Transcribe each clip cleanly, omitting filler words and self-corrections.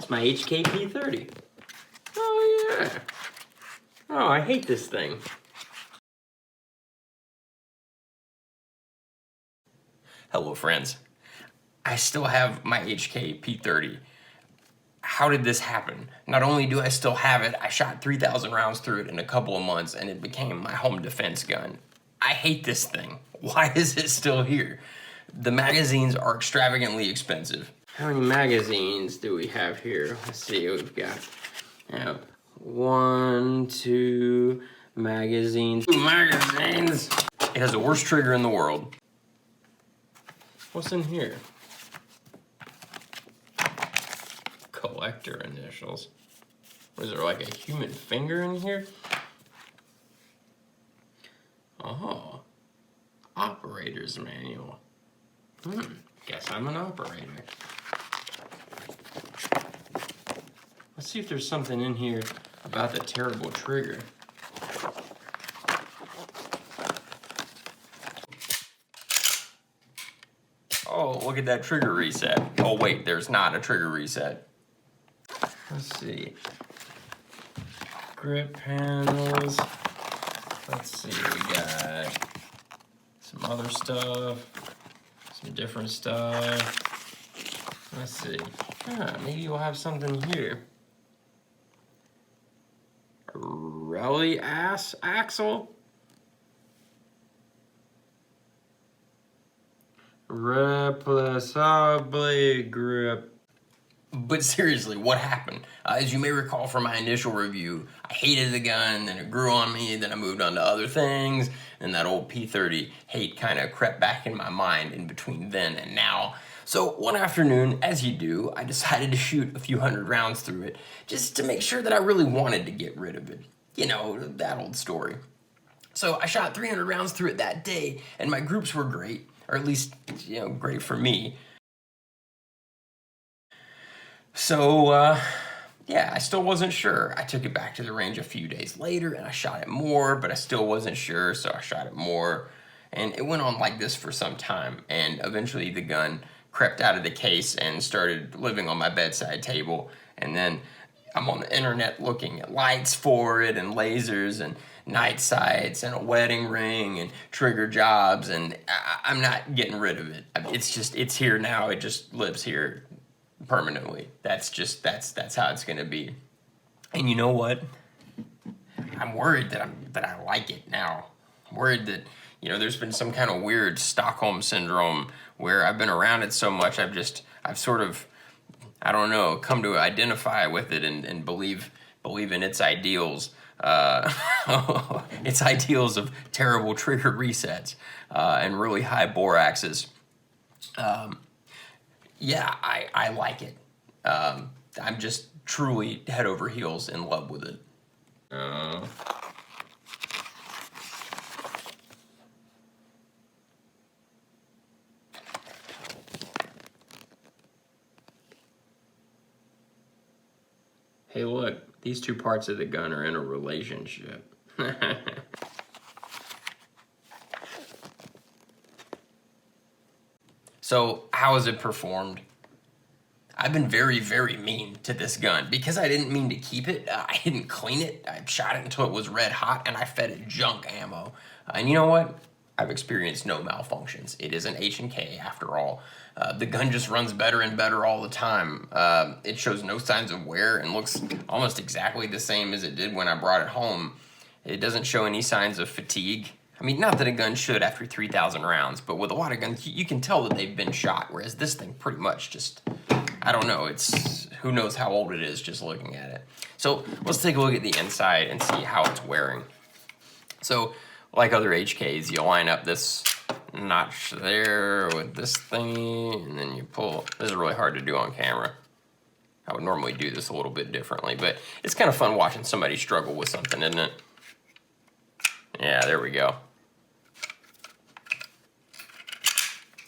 It's my HK P30. Oh yeah. Oh, I hate this thing. Hello friends. I still have my HK P30. How did this happen? Not only do I still have it, I shot 3,000 rounds through it in a couple of months and it became my home defense gun. I hate this thing. Why is it still here? The magazines are extravagantly expensive. How many magazines do we have here? Let's see, we've got 1, 2 magazines. 2 magazines! It has the worst trigger in the world. What's in here? Collector initials. Was there like a human finger in here? Oh, operator's manual. Guess I'm an operator. Let's see if there's something in here about the terrible trigger. Oh, look at that trigger reset. Oh wait, there's not a trigger reset. Let's see. Grip panels. Let's see, we got some other stuff, some different stuff. Let's see. Maybe we'll have something here. A rally axle. Replaceable grip. But seriously, what happened? As you may recall from my initial review, I hated the gun, then it grew on me, then I moved on to other things, and that old P30 hate kind of crept back in my mind in between then and now. So one afternoon, as you do, I decided to shoot a few hundred rounds through it, just to make sure that I really wanted to get rid of it. You know, that old story. So I shot 300 rounds through it that day, and my groups were great, or at least, you know, great for me. So, yeah, I still wasn't sure. I took it back to the range a few days later and I shot it more, but I still wasn't sure, so I shot it more. And it went on like this for some time, and eventually the gun crept out of the case and started living on my bedside table. And then I'm on the internet looking at lights for it and lasers and night sights and a wedding ring and trigger jobs, and I'm not getting rid of it. It's here now. It just lives here permanently. That's how it's gonna be. And you know what? I'm worried that I like it now. I'm worried that, you know, there's been some kind of weird Stockholm syndrome where I've been around it so much, I've sort of, I don't know, come to identify with it and believe in its ideals. Its ideals of terrible trigger resets and really high bore axes. Yeah, I like it. I'm just truly head over heels in love with it. Hey look, these two parts of the gun are in a relationship. So, how has it performed? I've been very, very mean to this gun because I didn't mean to keep it. I didn't clean it. I shot it until it was red hot and I fed it junk ammo. And you know what? I've experienced no malfunctions. It is an H&K after all. The gun just runs better and better all the time. It shows no signs of wear and looks almost exactly the same as it did when I brought it home. It doesn't show any signs of fatigue. I mean, not that a gun should after 3,000 rounds, but with a lot of guns, you can tell that they've been shot, whereas this thing pretty much just, I don't know, who knows how old it is just looking at it. So let's take a look at the inside and see how it's wearing. So, like other HKs, you line up this notch there with this thingy, and then you pull. This is really hard to do on camera. I would normally do this a little bit differently, but it's kind of fun watching somebody struggle with something, isn't it? Yeah, there we go.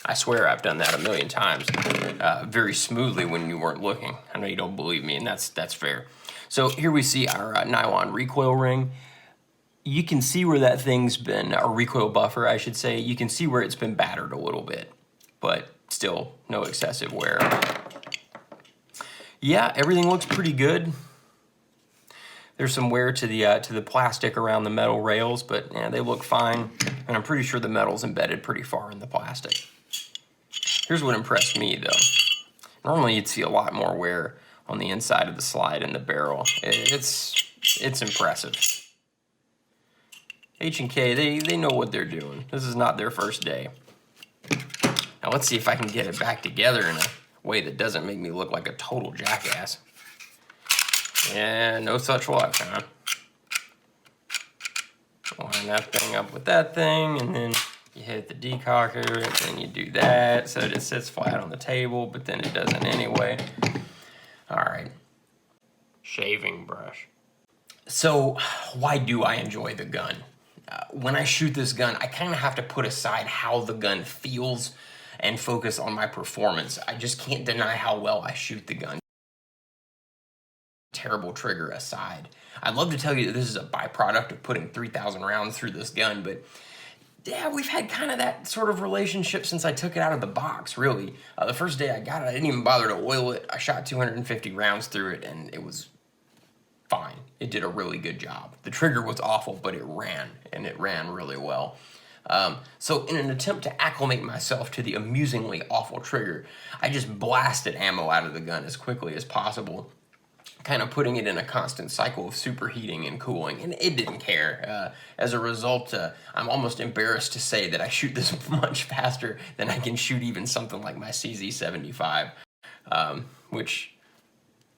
I swear I've done that a million times, very smoothly when you weren't looking. I know you don't believe me, and that's fair. So here we see our nylon recoil ring. You can see where that thing's been, a recoil buffer, I should say. You can see where it's been battered a little bit, but still no excessive wear. Yeah, everything looks pretty good. There's some wear to the plastic around the metal rails, but yeah, they look fine. And I'm pretty sure the metal's embedded pretty far in the plastic. Here's what impressed me though. Normally you'd see a lot more wear on the inside of the slide and the barrel. It's impressive. H&K, they know what they're doing. This is not their first day. Now let's see if I can get it back together in a way that doesn't make me look like a total jackass. Yeah, no such luck, huh? Line that thing up with that thing, and then you hit the decocker, and then you do that so that it sits flat on the table, but then it doesn't anyway. All right. Shaving brush. So, why do I enjoy the gun? When I shoot this gun, I kind of have to put aside how the gun feels and focus on my performance. I just can't deny how well I shoot the gun. Terrible trigger aside. I'd love to tell you that this is a byproduct of putting 3,000 rounds through this gun, but yeah, we've had kind of that sort of relationship since I took it out of the box, really. The first day I got it, I didn't even bother to oil it. I shot 250 rounds through it, and it was fine. It did a really good job. The trigger was awful, but it ran, and it ran really well. So in an attempt to acclimate myself to the amusingly awful trigger, I just blasted ammo out of the gun as quickly as possible, kind of putting it in a constant cycle of superheating and cooling, and it didn't care. As a result, I'm almost embarrassed to say that I shoot this much faster than I can shoot even something like my CZ75, which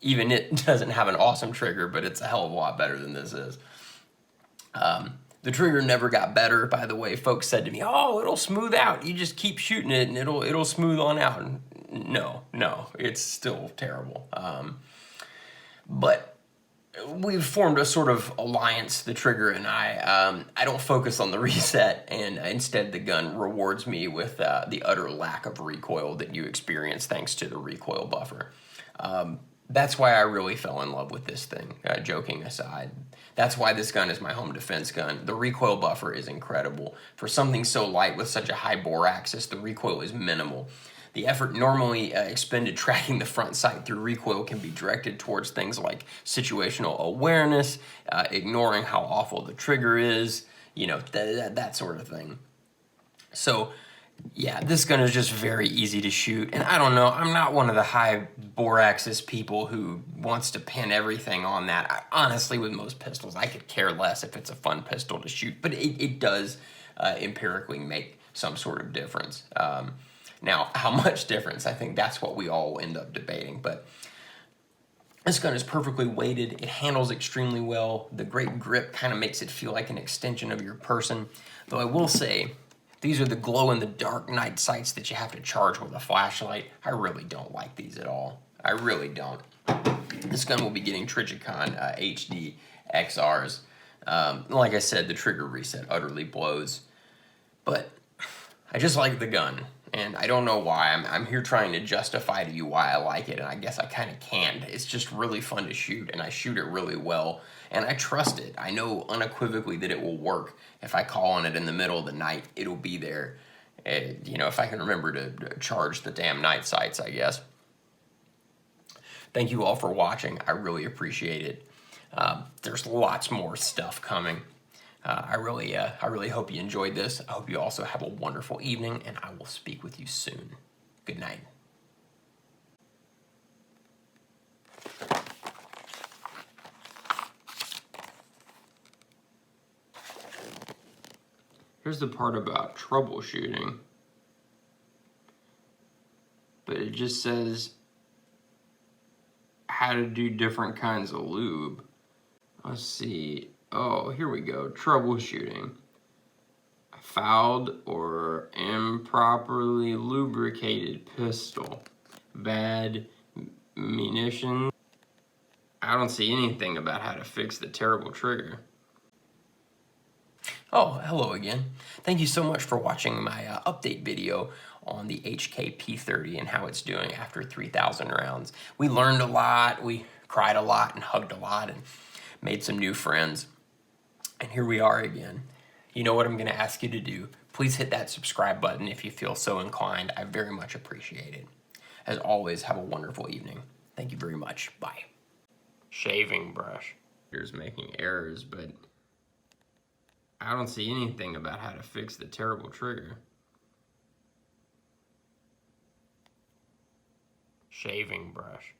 even it doesn't have an awesome trigger, but it's a hell of a lot better than this is. The trigger never got better, by the way. Folks said to me, "Oh, it'll smooth out. You just keep shooting it and it'll smooth on out." And no, it's still terrible. But we've formed a sort of alliance, the trigger and I. I don't focus on the reset, and instead the gun rewards me with the utter lack of recoil that you experience thanks to the recoil buffer. That's why I really fell in love with this thing, joking aside. That's why this gun is my home defense gun. The recoil buffer is incredible. For something so light with such a high bore axis, the recoil is minimal. The effort normally expended tracking the front sight through recoil can be directed towards things like situational awareness, ignoring how awful the trigger is, that sort of thing. So, yeah, this gun is just very easy to shoot, and I don't know, I'm not one of the high bore axis people who wants to pin everything on that. Honestly, with most pistols, I could care less if it's a fun pistol to shoot, but it does empirically make some sort of difference. Now, how much difference, I think that's what we all end up debating, but this gun is perfectly weighted, it handles extremely well, the great grip kind of makes it feel like an extension of your person, though I will say, these are the glow-in-the-dark night sights that you have to charge with a flashlight. I really don't like these at all. I really don't. This gun will be getting Trijicon HD XRs. Like I said, the trigger reset utterly blows. But I just like the gun, and I don't know why. I'm here trying to justify to you why I like it, and I guess I kind of can't. It's just really fun to shoot, and I shoot it really well, and I trust it. I know unequivocally that it will work. If I call on it in the middle of the night, it'll be there. If I can remember to charge the damn night sights, I guess. Thank you all for watching. I really appreciate it. There's lots more stuff coming. I really hope you enjoyed this. I hope you also have a wonderful evening, and I will speak with you soon. Good night. Here's the part about troubleshooting. But it just says how to do different kinds of lube. Let's see. Oh, here we go. Troubleshooting. A fouled or improperly lubricated pistol. Bad munition. I don't see anything about how to fix the terrible trigger. Oh, hello again. Thank you so much for watching my update video on the HK P30 and how it's doing after 3,000 rounds. We learned a lot, we cried a lot and hugged a lot and made some new friends. And here we are again. You know what I'm gonna ask you to do? Please hit that subscribe button if you feel so inclined. I very much appreciate it. As always, have a wonderful evening. Thank you very much. Bye. Shaving brush. Here's making errors, but I don't see anything about how to fix the terrible trigger. Shaving brush.